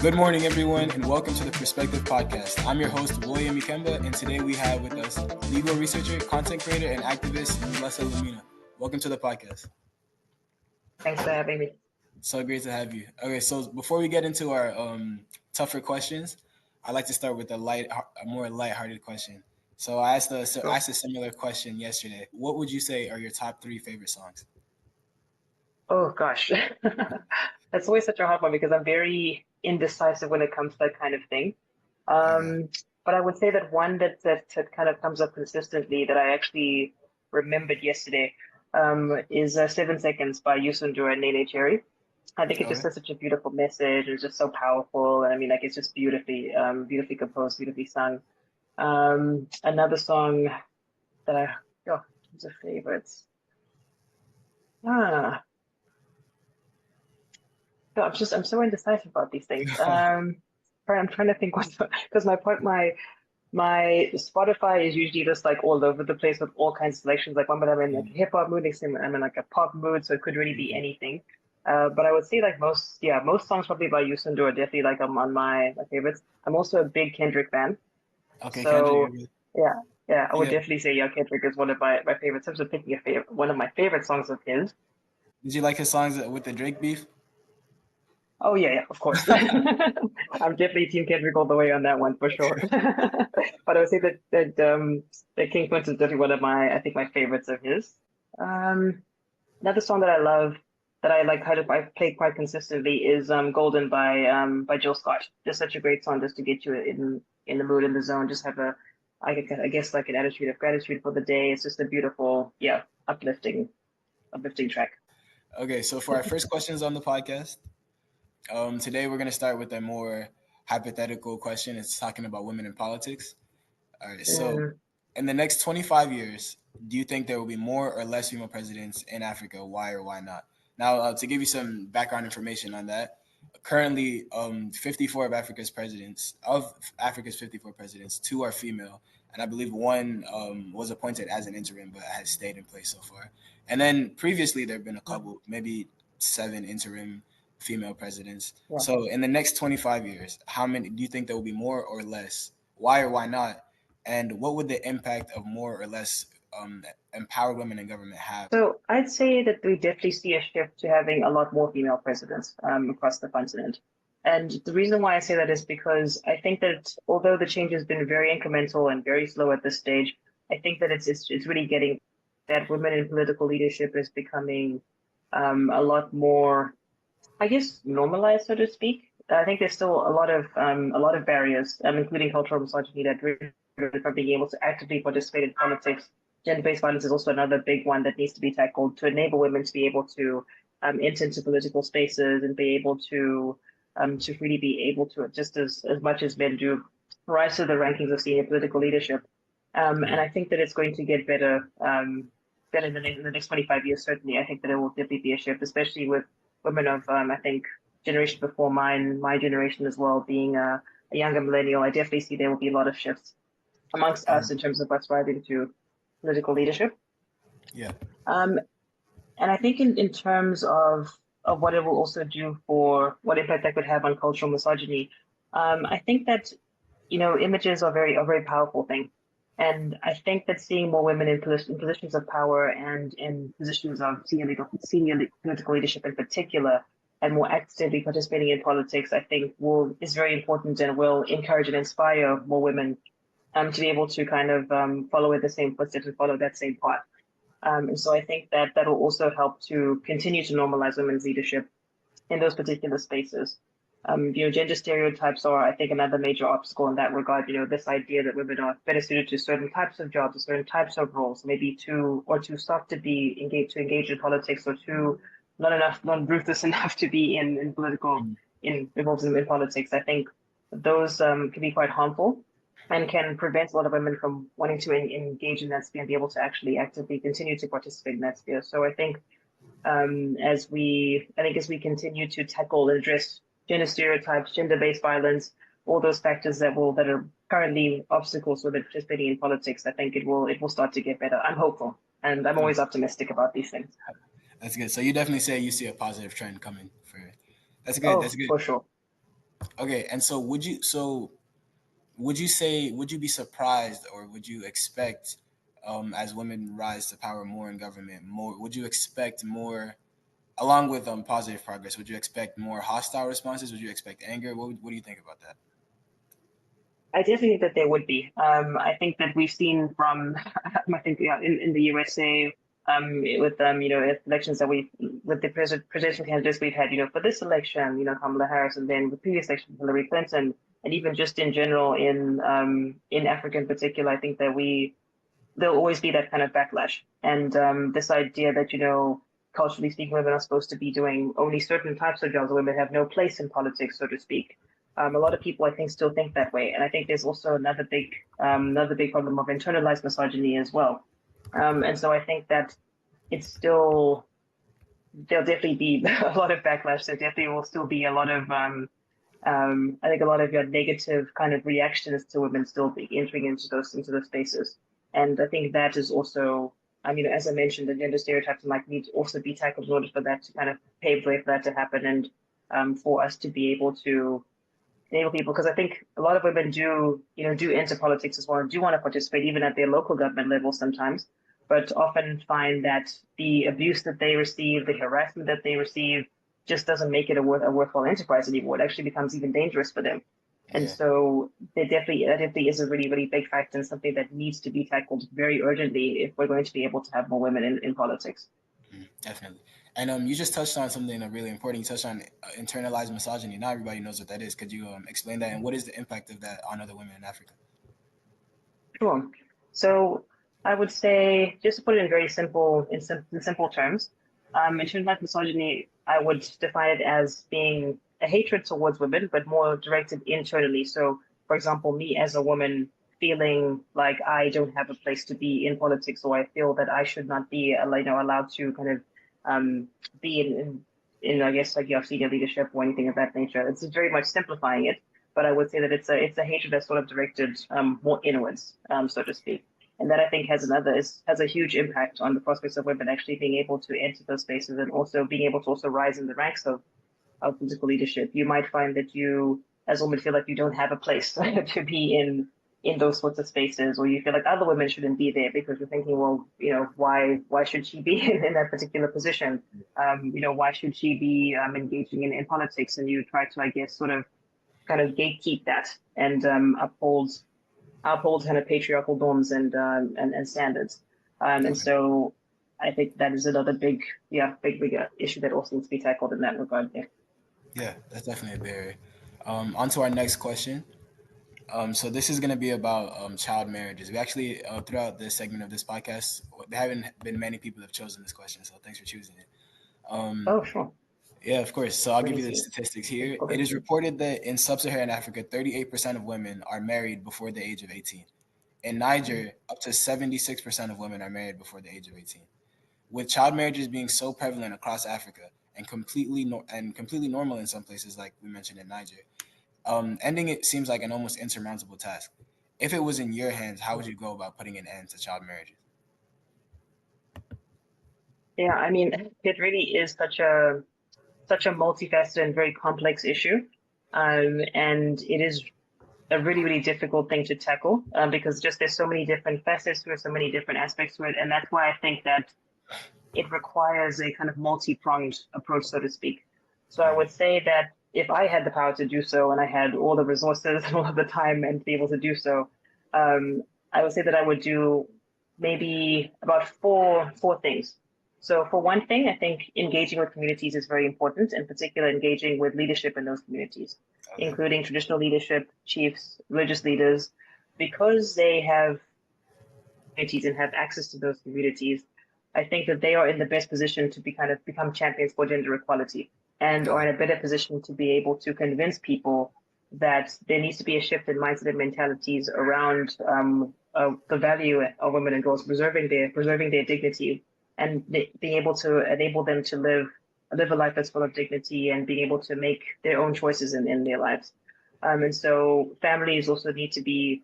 Good morning, everyone, and welcome to the Perspective Podcast. I'm your host, William Ikemba, and today we have with us legal researcher, content creator, and activist, Mulesa Lumina. Welcome to the podcast. Thanks for having me. So great to have you. Okay, so before we get into our tougher questions, I'd like to start with a more lighthearted question. So I Sure. asked a similar question yesterday. What would you say are your top three favorite songs? Oh gosh, that's always such a hard one because I'm very indecisive when it comes to that kind of thing. Okay. Um, but I would say that one that kind of comes up consistently that I actually remembered yesterday is 7 Seconds by Yusundur and Nene Cherry. I think it just Okay. has such a beautiful message. It's just so powerful, and I mean, like it's just beautifully composed, beautifully sung. Another song that oh, it's a favorites. Ah. No, I'm so indecisive about these things. I'm trying to think what because my Spotify is usually just like all over the place with all kinds of selections. Like one minute I'm in like a hip hop mood, next time I'm in like a pop mood, so it could really be anything. But I would say like most songs probably by Yusundur are definitely like I'm on my favorites. I'm also a big Kendrick fan, Okay, Kendrick. so yeah, yeah, I would Yeah. definitely say yeah, Kendrick is one of my favorites. In terms of picking a favorite, one of my favorite songs of his. Did you like his songs with the Drake beef? Oh yeah, yeah, of course. I'm definitely Team Kendrick all the way on that one for sure. But I would say that King Prince is definitely one of I think my favorites of his. Um, Another song that I love that I like I play quite consistently is Golden by Jill Scott. Just such a great song just to get you in the mood in the zone. Just have I guess like an attitude of gratitude for the day. It's just a beautiful, yeah, uplifting track. Okay, so for our first questions on the podcast, today we're going to start with a more hypothetical question. It's talking about women in politics. All right, so Mm. in the next 25 years, do you think there will be more or less female presidents in Africa? Why or why not? Now, to give you some background information on that, currently, 54 of Africa's 54 presidents, two are female, and I believe one was appointed as an interim, but has stayed in place so far. And then previously, there have been a couple, maybe seven interim female presidents. Yeah. So in the next 25 years, how many do you think there will be more or less? Why or why not? And what would the impact of more or less empowered women in government have? So I'd say that we definitely see a shift to having a lot more female presidents across the continent. And the reason why I say that is because I think that although the change has been very incremental and very slow at this stage, I think that it's really getting that women in political leadership is becoming a lot more, I guess, normalized, so to speak. I think there's still a lot of barriers, including cultural misogyny, that really from being able to actively participate in politics. Gender-based violence is also another big one that needs to be tackled to enable women to be able to enter into political spaces and be able to really be able to, just as much as men do, rise to the rankings of senior political leadership. And I think that it's going to get better in the next 25 years, certainly. I think that it will definitely be a shift, especially with women of, I think, generation before mine, my generation as well, being a younger millennial. I definitely see there will be a lot of shifts amongst us Um, in terms of us rising to political leadership. yeah. Um, and I think in terms of what it will also do for what impact that could have on cultural misogyny, I think that images are a very powerful thing, and I think that seeing more women in positions of power and in positions of senior political leadership in particular, and more actively participating in politics, I think will is very important and will encourage and inspire more women to be able to kind of follow in the same footsteps and follow that same path. And so I think that that will also help to continue to normalize women's leadership in those particular spaces. Gender stereotypes are, I think, another major obstacle in that regard. This idea that women are better suited to certain types of jobs, or certain types of roles, maybe too soft to engage in politics, or not ruthless enough to be in political Mhm. involved in politics. I think those can be quite harmful and can prevent a lot of women from wanting to engage in that sphere and be able to actually actively continue to participate in that sphere. So I think as we continue to tackle and address gender stereotypes, gender-based violence, all those factors that are currently obstacles for participating in politics, I think it will start to get better. I'm hopeful, and I'm always optimistic about these things. That's good. So you definitely say you see a positive trend coming for it. That's good. That's Oh, good. for sure. Okay, and so would you be surprised, or would you expect, as women rise to power more in government, more would you expect more, along with positive progress, would you expect more hostile responses? Would you expect anger? What do you think about that? I definitely think that there would be. I think that we've seen from, I think, yeah, in the USA, with elections that with the presidential candidates we've had, for this election, Kamala Harris, and then the previous election, Hillary Clinton, and even just in general in Africa in particular, I think that there'll always be that kind of backlash, and this idea that culturally speaking, women are supposed to be doing only certain types of jobs. Women have no place in politics, so to speak. A lot of people, I think, still think that way, and I think there's also another big problem of internalized misogyny as well. And so I think that it's still there'll definitely be a lot of backlash. There definitely will still be a lot of I think a lot of your negative kind of reactions to women still be entering into those spaces. And I think that is also, as I mentioned, the gender stereotypes might need to also be tackled in order for that to kind of pave the way for that to happen, and for us to be able to enable people, because I think a lot of women do enter politics as well and do want to participate even at their local government level sometimes, but often find that the abuse that they receive, the harassment that they receive, just doesn't make it a worthwhile enterprise anymore. It actually becomes even dangerous for them. And Yeah. so that definitely is a really, really big factor and something that needs to be tackled very urgently if we're going to be able to have more women in politics. Definitely. And you just touched on something really important. You touched on internalized misogyny. Not everybody knows what that is. Could you explain that, and what is the impact of that on other women in Africa? Sure. So I would say, just to put it in very simple, in simple terms, in terms of misogyny, I would define it as being a hatred towards women, but more directed internally. So, for example, me as a woman feeling like I don't have a place to be in politics, or I feel that I should not be, allowed to kind of um, be in I guess like senior leadership or anything of that nature. It's very much simplifying it, but I would say that it's a hatred that's sort of directed more inwards, so to speak. And that I think has a huge impact on the prospects of women actually being able to enter those spaces and also being able to also rise in the ranks of political leadership. You might find that you, as a woman, feel like you don't have a place to be in those sorts of spaces, or you feel like other women shouldn't be there because you're thinking, well, why should she be in that particular position? Why should she be engaging in politics? And you try to, I guess, sort of kind of gatekeep that and uphold kind of patriarchal norms and standards. And Okay. so I think that is another big issue that also needs to be tackled in that regard. Yeah. Yeah, that's definitely a barrier. On to our next question. So this is going to be about child marriages. We actually, throughout this segment of this podcast, there haven't been many people that have chosen this question, so thanks for choosing it. Um, Oh, sure. yeah, of course. So I'll give Really you the see. statistics here. Difficult It is issue. reported that in sub-Saharan Africa, 38% of women are married before the age of 18. In Niger, up to 76% of women are married before the age of 18. With child marriages being so prevalent across Africa and completely normal in some places, like we mentioned in Niger, ending it seems like an almost insurmountable task. If it was in your hands, how would you go about putting an end to child marriages? Yeah, I mean, it really is such a multifaceted and very complex issue, and it is a really, really difficult thing to tackle because just there's so many different facets to it, so many different aspects to it, and that's why I think that it requires a kind of multi-pronged approach, so to speak. So I would say that if I had the power to do so and I had all the resources and all of the time and to be able to do so, I would say that I would do maybe about four things. So for one thing, I think engaging with communities is very important, in particular engaging with leadership in those communities, Okay. including traditional leadership, chiefs, religious leaders, because they have communities and have access to those communities. I think that they are in the best position to become champions for gender equality and are Okay. in a better position to be able to convince people that there needs to be a shift in mindset and mentalities around the value of women and girls, preserving their dignity and being able to enable them to live a life that's full of dignity and being able to make their own choices in their lives. And so families also need to be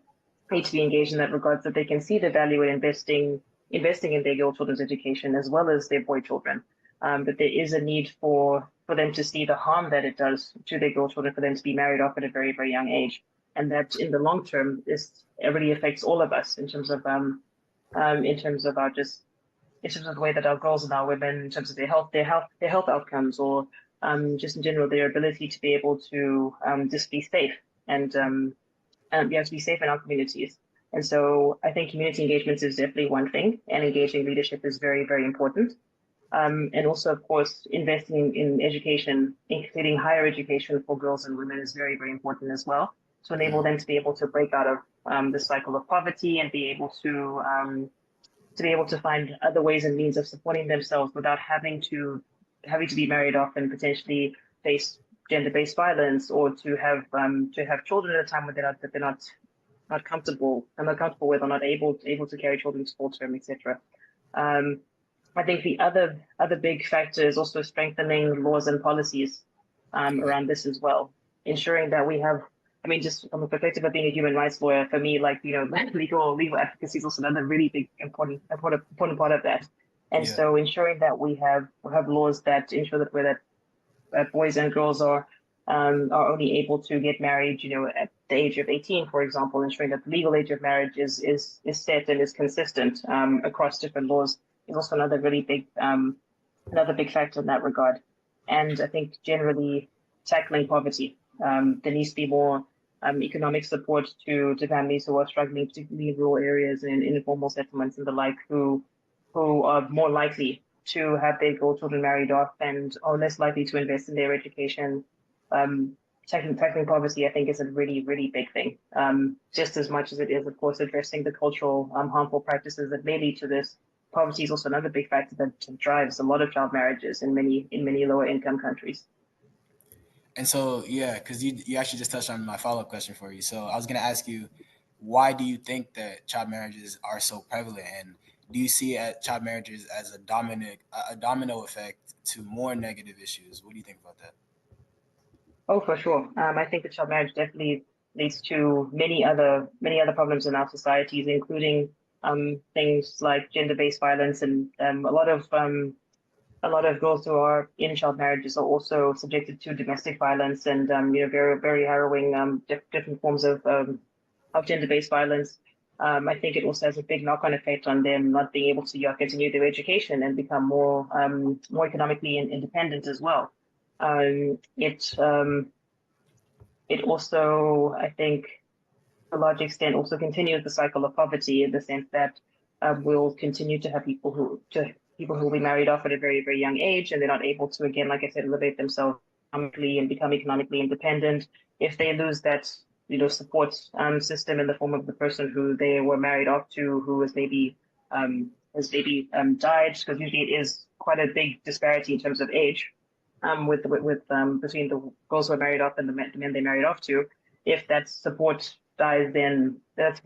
engaged in that regard so that they can see the value in investing in their girl children's education as well as their boy children. But there is a need for for them to see the harm that it does to their girl children for them to be married off at a very, very young age. And that in the long term, it really affects all of us in terms of our just in terms of the way that our girls and our women, in terms of their health outcomes, or just in general their ability to be able to just be safe and be able to be safe in our communities. And so I think community engagement is definitely one thing, and engaging leadership is very, very important. And also, of course, investing in education, including higher education for girls and women, is very, very important as well, to enable them to be able to break out of the cycle of poverty and be able to find other ways and means of supporting themselves without having to be married off and potentially face gender-based violence, or to have children at a time when they're not comfortable with, or not able to carry children to full term, etc. I think the other big factor is also strengthening laws and policies around this as well, ensuring that we have. I mean, just from the perspective of being a human rights lawyer, for me, like, legal advocacy is also another really big important part of that. And Yeah. so ensuring that we have laws that ensure that boys and girls are only able to get married, at the age of 18, for example, ensuring that the legal age of marriage is set and is consistent across different laws is also another really big factor in that regard. And I think generally tackling poverty. There needs to be more economic support to families who are struggling, particularly in rural areas and in informal settlements and the like, who are more likely to have their girl children married off and are less likely to invest in their education. Tackling poverty, I think, is a really, really big thing. Just as much as it is, of course, addressing the cultural harmful practices that may lead to this. Poverty is also another big factor that drives a lot of child marriages in many lower income countries. And so, yeah, because you actually just touched on my follow up question for you. So I was going to ask you, why do you think that child marriages are so prevalent, and do you see child marriages as a domino effect to more negative issues? What do you think about that? Oh, for sure. I think that child marriage definitely leads to many other problems in our societies, including things like gender-based violence, and a lot of girls who are in child marriages are also subjected to domestic violence and very, very harrowing different forms of gender-based violence. I think it also has a big knock-on effect on them not being able to continue their education and become more economically independent as well. Um, it um, it also, I think, to a large extent, also continues the cycle of poverty, in the sense that we'll continue to have people who will be married off at a very, very young age, and they're not able to, again, like I said, elevate themselves economically and become economically independent. If they lose that, support system in the form of the person who they were married off to, who has maybe died, because usually it is quite a big disparity in terms of age with between the girls who are married off and the men they married off to. If that support dies, then that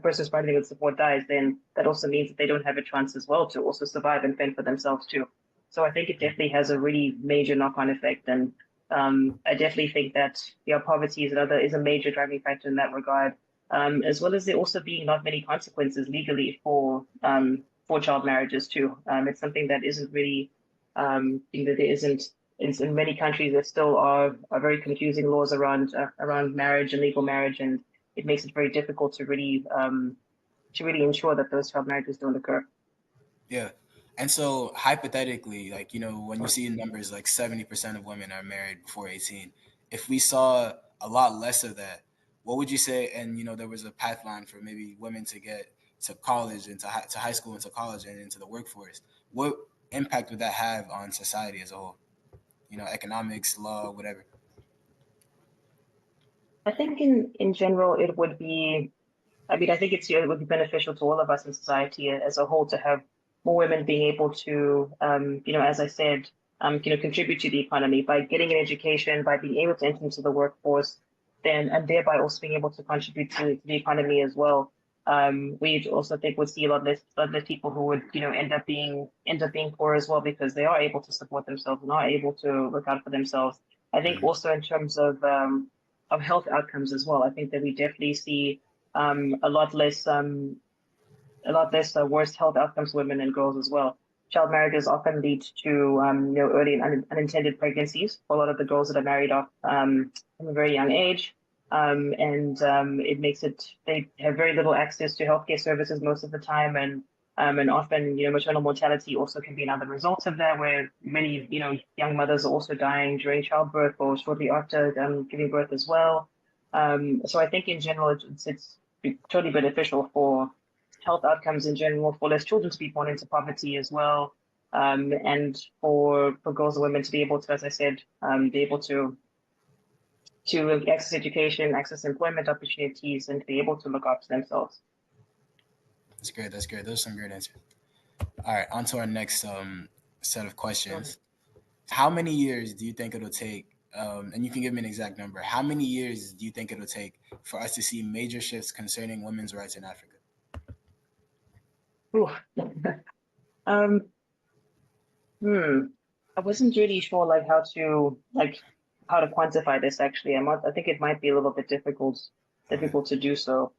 person's providing with support dies, then that also means that they don't have a chance as well to also survive and fend for themselves too. So I think it definitely has a really major knock-on effect, and I definitely think that poverty is a major driving factor in that regard, as well as there also being not many consequences legally for child marriages too. It's something that isn't really there isn't in many countries. There still are very confusing laws around marriage and legal marriage, and it makes it very difficult to really ensure that those child marriages don't occur. Yeah. And so hypothetically, like, when you see numbers like 70% of women are married before 18, if we saw a lot less of that, what would you say? And, there was a pathline for maybe women to get to college and to high school and to college and into the workforce. What impact would that have on society as a whole? Economics, law, whatever. I think in general it would be. I mean, I think it would be beneficial to all of us in society as a whole to have more women being able to, as I said, contribute to the economy by getting an education, by being able to enter into the workforce, and thereby also being able to contribute to the economy as well. We also think would see a lot less people who would, end up being poor as well, because they are able to support themselves and are able to look out for themselves. I think Mhm. also in terms of health outcomes as well. I think that we definitely see um, a lot less um, a lot less worse health outcomes for women and girls as well. child marriages often lead to early and unintended pregnancies for a lot of the girls that are married off from a very young age. And it makes it they have very little access to healthcare services most of the time, and often maternal mortality also can be another result of that, where many young mothers are also dying during childbirth or shortly after giving birth as well. So I think in general it's totally beneficial for health outcomes in general, for less children to be born into poverty as well, and for girls and women to be able to, as I said, be able to access education, access employment opportunities, and to be able to look after themselves. That's great. That's great. Those are some great answers. All right, on to our next set of Sure. questions. How many years do you think it'll take? And you can give me an exact number. How many years do you think it'll take for us to see major shifts concerning women's rights in Africa? Ooh. um, hmm. I wasn't really sure how to quantify this actually. I think it might be a little bit difficult to do so.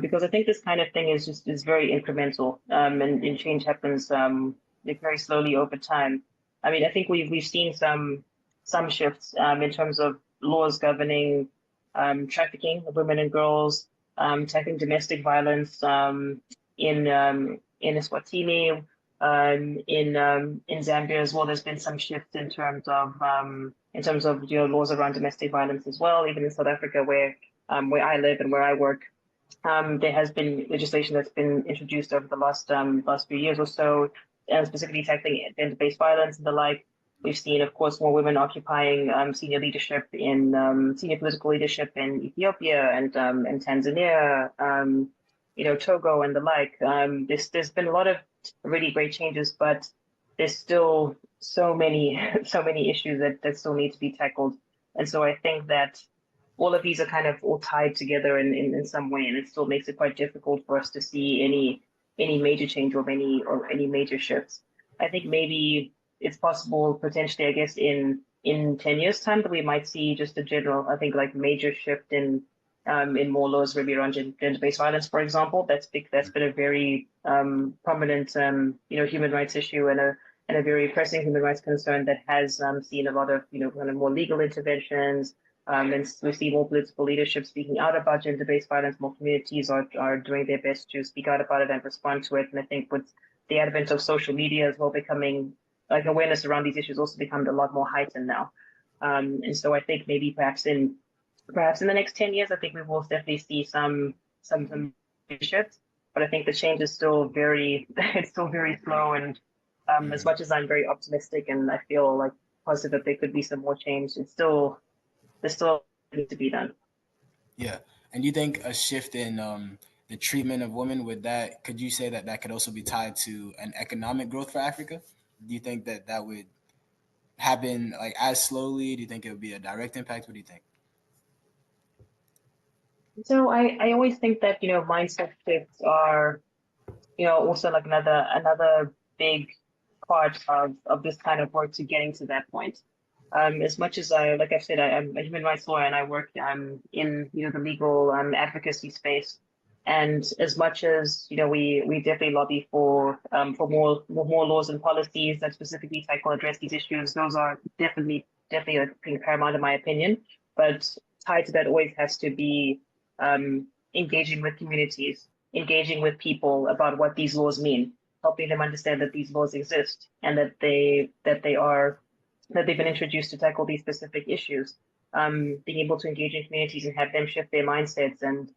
Because I think this kind of thing is very incremental. And change happens like very slowly over time. I mean, I think we've seen some shifts in terms of laws governing trafficking of women and girls, tackling domestic violence in Eswatini, in Zambia as well. There's been some shifts in terms of laws around domestic violence as well. Even in South Africa, where I live and where I work, there has been legislation that's been introduced over the last few years or so, specifically tackling gender-based violence and the like. We've seen, of course, more women occupying senior political leadership in Ethiopia and Tanzania, Togo and the like. There's been a lot of really great changes, but there's still so many so many issues that still need to be tackled. And so I think that all of these are kind of all tied together in some way, and it still makes it quite difficult for us to see any major change or any major shifts. I think maybe it's possible potentially, I guess, in 10 years' time that we might see just a general, I think, like major shift in more laws maybe around gender-based violence, for example. That's been a very prominent human rights issue and a very pressing human rights concern that has seen a lot of kind of more legal interventions. And we see more political leadership speaking out about gender-based violence. More communities are doing their best to speak out about it and respond to it. And I think with the advent of social media as well, becoming like awareness around these issues also become a lot more heightened now. And so I think maybe perhaps in the next 10 years, I think we will definitely see some shifts. But I think the change is still very it's still very slow. And as Mhm. much as I'm very optimistic and I feel like positive that there could be some more change, there's still needs to be done. Yeah, and you think a shift in the treatment of women with that? Could you say that that could also be tied to an economic growth for Africa? Do you think that that would happen like as slowly? Do you think it would be a direct impact? What do you think? So I always think that mindset shifts are also like another big part of this kind of work to getting to that point. As much as like I've said, I'm a human rights lawyer and I work in the legal advocacy space. And as much as we definitely lobby for more laws and policies that specifically tackle address these issues, those are definitely I think paramount in my opinion. But tied to that always has to be engaging with communities, engaging with people about what these laws mean, helping them understand that these laws exist and that they've been introduced to tackle these specific issues. Being able to engage in communities and have them shift their mindsets and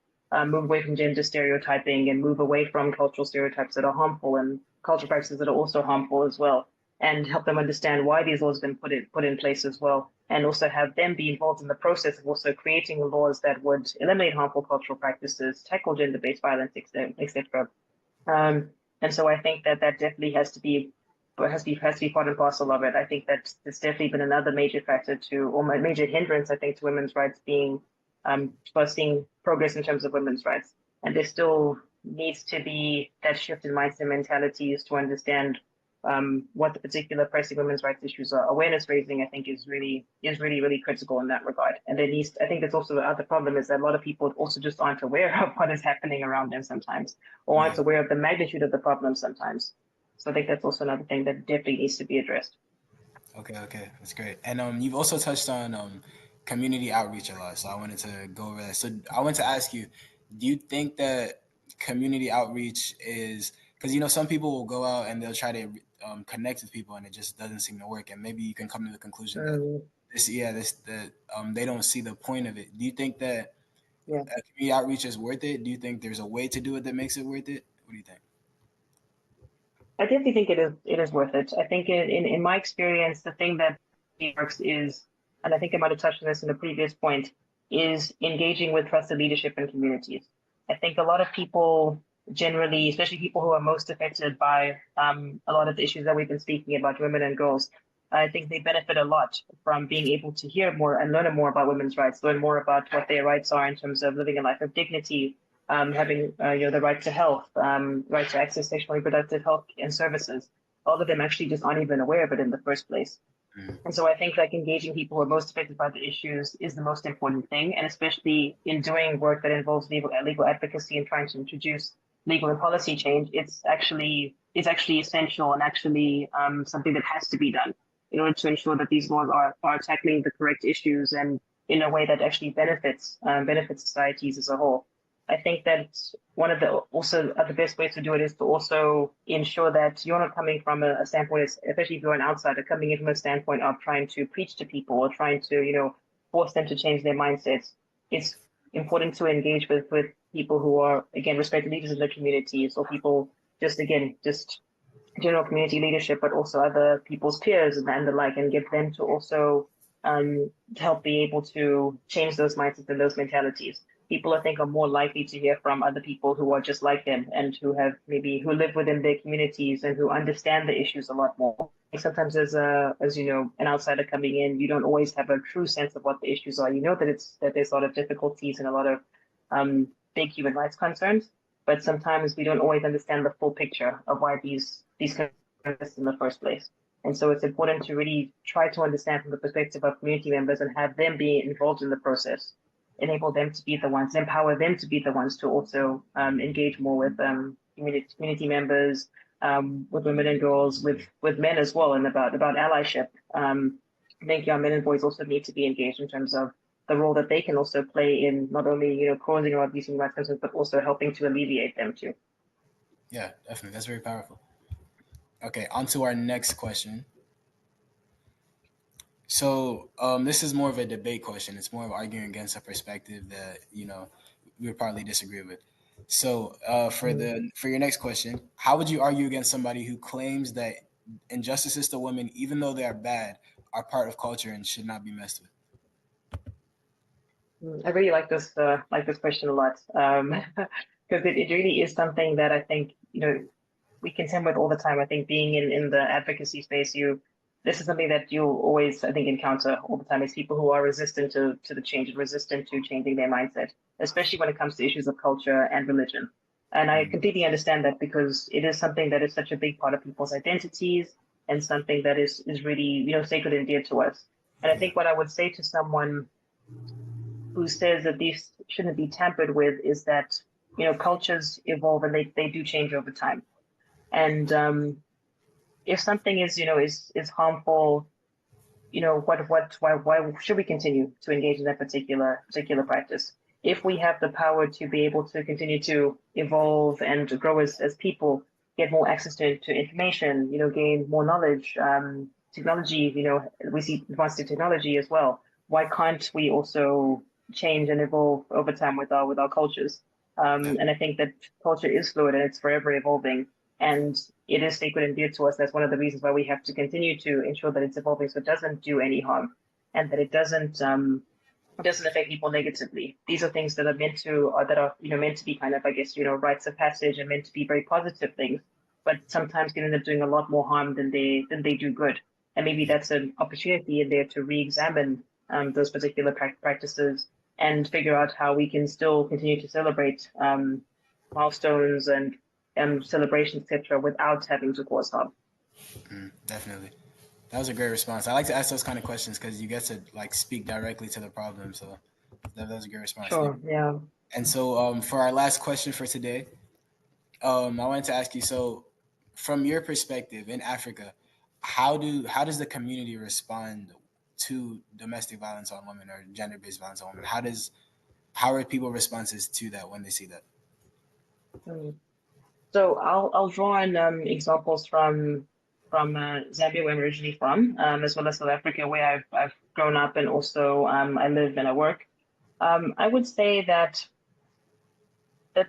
move away from gender stereotyping and move away from cultural stereotypes that are harmful and cultural practices that are also harmful as well, and help them understand why these laws have been put in place as well, and also have them be involved in the process of also creating laws that would eliminate harmful cultural practices, tackle gender-based violence, etc. Um, and so I think that definitely has to be part and parcel of it. I think that it's definitely been another major factor or major hindrance, I think, to women's rights being first seeing progress in terms of women's rights. And there still needs to be that shift in mindset mentalities to understand what the particular pressing women's rights issues are. Awareness raising, I think, is really critical in that regard. And I think that's also the other problem is that a lot of people also just aren't aware of what is happening around them sometimes, or aren't Yeah. aware of the magnitude of the problem sometimes. So I think that's also another thing that definitely needs to be addressed. Okay, that's great. And you've also touched on community outreach a lot, so I wanted to go over that. So I want to ask you, do you think that community outreach is because some people will go out and they'll try to connect with people and it just doesn't seem to work, and maybe you can come to the conclusion that Mm, they don't see the point of it. Do you think that yeah. community outreach is worth it? Do you think there's a way to do it that makes it worth it? What do you think? I definitely think it is worth it. I think in my experience, the thing that works is, and I think I might have touched on this in the previous point, is engaging with trusted leadership and communities. I think a lot of people generally, especially people who are most affected by a lot of the issues that we've been speaking about, women and girls, I think they benefit a lot from being able to hear more and learn more about women's rights, learn more about what their rights are in terms of living a life of dignity, having the right to health, right to access sexual reproductive health and services. All of them actually just aren't even aware of it in the first place. Mm, And so I think like engaging people who are most affected by the issues is the most important thing, and especially in doing work that involves legal advocacy and trying to introduce legal and policy change, it's actually essential and actually something that has to be done in order to ensure that these laws are tackling the correct issues and in a way that actually benefits societies as a whole. I think that one of the best ways to do it is to also ensure that you're not coming from a standpoint, especially if you're an outsider, coming in from a standpoint of trying to preach to people or trying to, force them to change their mindsets. It's important to engage with people who are, again, respected leaders in the communities or people just general community leadership, but also other people's peers and the like, and get them to also help be able to change those mindsets and those mentalities. People, I think, are more likely to hear from other people who are just like them and who live within their communities and who understand the issues a lot more. Sometimes, as an outsider coming in, you don't always have a true sense of what the issues are. You know that there's a lot of difficulties and a lot of big human rights concerns, but sometimes we don't always understand the full picture of why these exist in the first place. And so it's important to really try to understand from the perspective of community members and have them be involved in the process, enable them to be the ones, empower them to be the ones to also engage more with community members, with women and girls, with men as well, and about allyship. I think young men and boys also need to be engaged in terms of the role that they can also play in not only causing or abusing rights concerns, but also helping to alleviate them too. yeah, definitely. That's very powerful. Okay, on to our next question. So this is more of a debate question. It's more of arguing against a perspective that we would probably disagree with. So for your next question, how would you argue against somebody who claims that injustices to women, even though they are bad, are part of culture and should not be messed with? I really like this question a lot because it really is something that I think we contend with all the time. I think being in the advocacy space, this is something that you'll always, I think, encounter all the time is people who are resistant to the change and resistant to changing their mindset, especially when it comes to issues of culture and religion. And I Mm, completely understand that because it is something that is such a big part of people's identities and something that is really, sacred and dear to us. And I yeah, think what I would say to someone who says that these shouldn't be tampered with is that, cultures evolve and they do change over time. And if something is harmful, why should we continue to engage in that particular practice? If we have the power to be able to continue to evolve and to grow as people, get more access to information, gain more knowledge, technology, we see advanced technology as well. Why can't we also change and evolve over time with our cultures? yeah, And I think that culture is fluid and it's forever evolving. And it is sacred and dear to us. That's one of the reasons why we have to continue to ensure that it's evolving so it doesn't do any harm and that it doesn't affect people negatively. These are things that are meant to be kind of, I guess, rites of passage and meant to be very positive things, but sometimes can end up doing a lot more harm than they do good. And maybe yeah, that's an opportunity in there to re-examine those particular practices and figure out how we can still continue to celebrate milestones and celebrations, etc., without having to cause harm. definitely. That was a great response. I like to ask those kind of questions because you get to like speak directly to the problem. So that was a great response. Thank Sure. you. Yeah. And so for our last question for today, I wanted to ask you. So from your perspective in Africa, how does the community respond to domestic violence on women or gender based violence on women? How are people responses to that when they see that? Mm. So I'll draw on examples from Zambia, where I'm originally from, as well as South Africa, where I've grown up, and also I live and I work. I would say that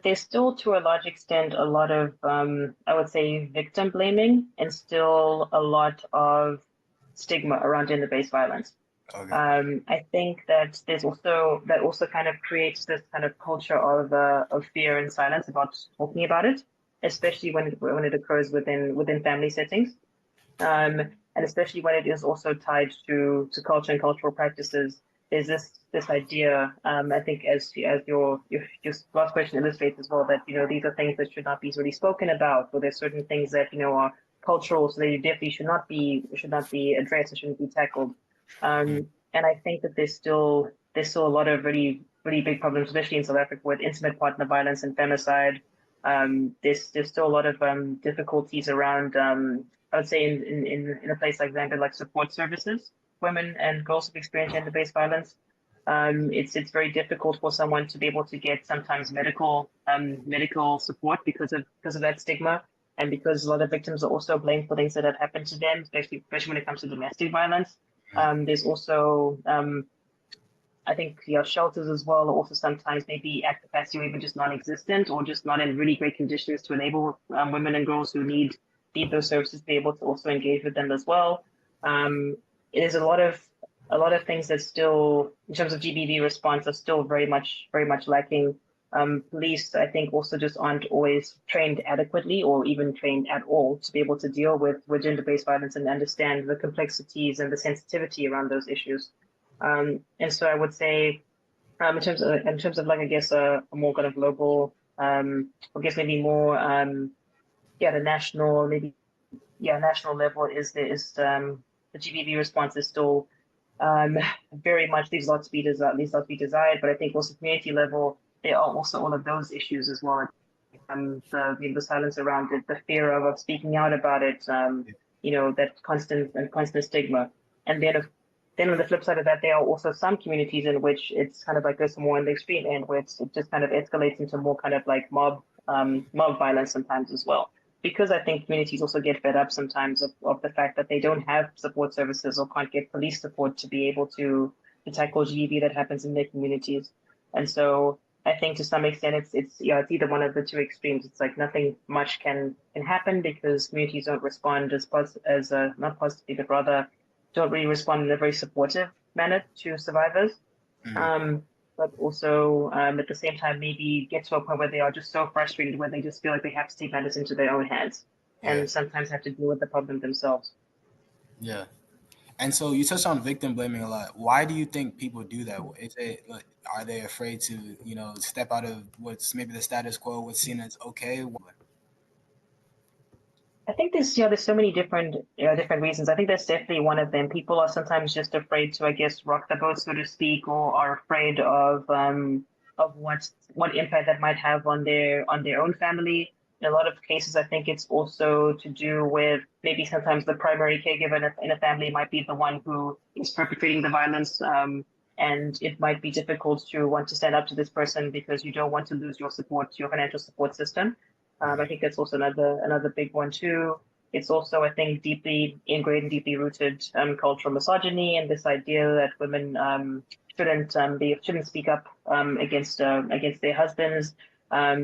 there's still, to a large extent, a lot of, I would say, victim blaming, and still a lot of stigma around gender-based violence. Okay. I think that that also kind of creates this kind of culture of fear and silence about talking about it, especially when it occurs within family settings. Um, and especially when it is also tied to culture and cultural practices. There's this idea, I think, as your last question illustrates as well, that these are things that should not be really spoken about, or there's certain things that are cultural, so they definitely should not be addressed, or shouldn't be tackled. And I think that there's still a lot of really really big problems, especially in South Africa, with intimate partner violence and femicide. There's still a lot of difficulties around, I would say, in a place like Zambia, like support services, women and girls who've experienced gender-based violence. It's very difficult for someone to be able to get sometimes medical support because of that stigma, and because a lot of victims are also blamed for things that have happened to them, especially when it comes to domestic violence. There's also I think shelters as well are also sometimes maybe at capacity, or even just non-existent, or just not in really great conditions to enable women and girls who need those services to be able to also engage with them as well. Um, it is a lot of things that still, in terms of GBV response, are still very much lacking. Police, I think, also just aren't always trained adequately, or even trained at all, to be able to deal with gender-based violence and understand the complexities and the sensitivity around those issues. And so I would say, in terms of like, I guess, a more kind of global, I guess maybe more, the national, maybe, national level, the GBV response is still um, very much leaves lots to be desired. But I think also community level, there are also all of those issues as well. The silence around it, the fear of speaking out about it, that constant stigma. And then on the flip side of that, there are also some communities in which it's kind of like this more in the extreme end, where it just kind of escalates into more kind of like mob violence sometimes as well. Because I think communities also get fed up sometimes of the fact that they don't have support services, or can't get police support to be able to tackle GBV that happens in their communities. And so I think to some extent it's either one of the two extremes. It's like nothing much can happen because communities don't respond as not positively, but rather don't really respond in a very supportive manner to survivors. Mm, Um, but also at the same time maybe get to a point where they are just so frustrated, where they just feel like they have to take matters into their own hands, yeah, and sometimes have to deal with the problem themselves. yeah. And so you touched on victim blaming a lot. Why do you think people do that? Is it like, are they afraid to step out of what's maybe the status quo, what's seen as okay? I think there's so many different reasons. I think that's definitely one of them. People are sometimes just afraid to, I guess, rock the boat, so to speak, or are afraid of what impact that might have on their own family. In a lot of cases, I think it's also to do with maybe sometimes the primary caregiver in a family might be the one who is perpetrating the violence. And it might be difficult to want to stand up to this person because you don't want to lose your financial support system. I think that's also another big one too. It's also, I think, deeply ingrained, deeply rooted cultural misogyny, and this idea that women shouldn't speak up against their husbands.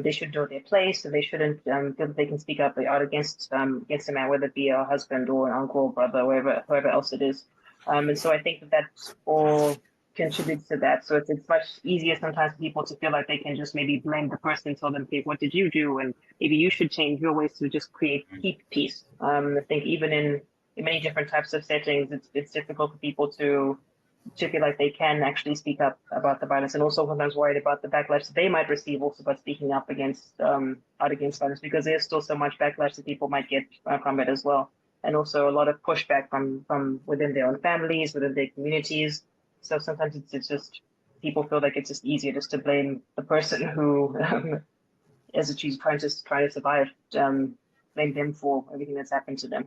They should know their place, and they shouldn't feel that they can speak up out against a man, whether it be a husband or an uncle, brother, whoever else it is. And so I think that all contributes to that. So it's much easier sometimes for people to feel like they can just maybe blame the person and tell them, "Hey, what did you do?" And maybe you should change your ways to just keep peace. I think even in many different types of settings, it's difficult for people to feel like they can actually speak up about the violence, and also sometimes worried about the backlash that they might receive also by speaking up out against violence, because there's still so much backlash that people might get from it as well, and also a lot of pushback from within their own families, within their communities. So sometimes it's just people feel like it's just easier just to blame the person who is she's trying to survive, blame them for everything that's happened to them,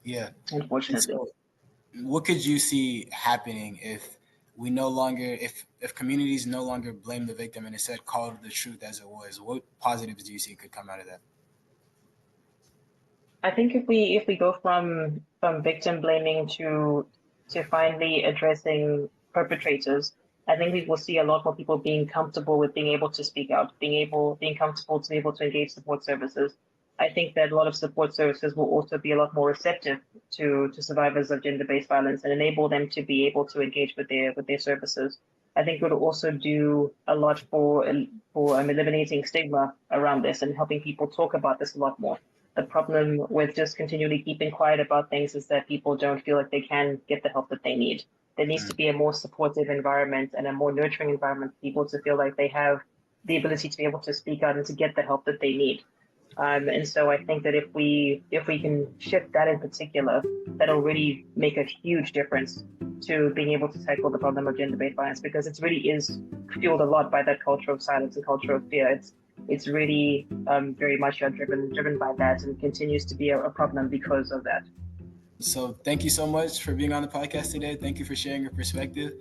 Yeah. And unfortunately. so, what could you see happening if we no longer, if communities no longer blame the victim and instead called the truth as it was? What positives do you see could come out of that? I think if we go from victim blaming to finally addressing perpetrators, I think we will see a lot more people being comfortable with being able to speak out, being comfortable to be able to engage support services. I think that a lot of support services will also be a lot more receptive to survivors of gender-based violence and enable them to be able to engage with their services. I think it will also do a lot for eliminating stigma around this and helping people talk about this a lot more. The problem with just continually keeping quiet about things is that people don't feel like they can get the help that they need. There needs to Mm. be a more supportive environment and a more nurturing environment for people to feel like they have the ability to be able to speak out and to get the help that they need. And so I think that if we can shift that in particular, that'll really make a huge difference to being able to tackle the problem of gender-based violence because it really is fueled a lot by that culture of silence and culture of fear. It's really very much driven by that and continues to be a problem because of that. So thank you so much for being on the podcast today. Thank you for sharing your perspective.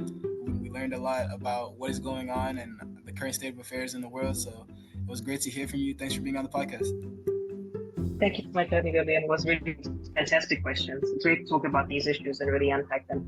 We learned a lot about what is going on and the current state of affairs in the world. So it was great to hear from you. Thanks for being on the podcast. Thank you so much for having me, William. It was really fantastic questions. It's great to talk about these issues and really unpack them.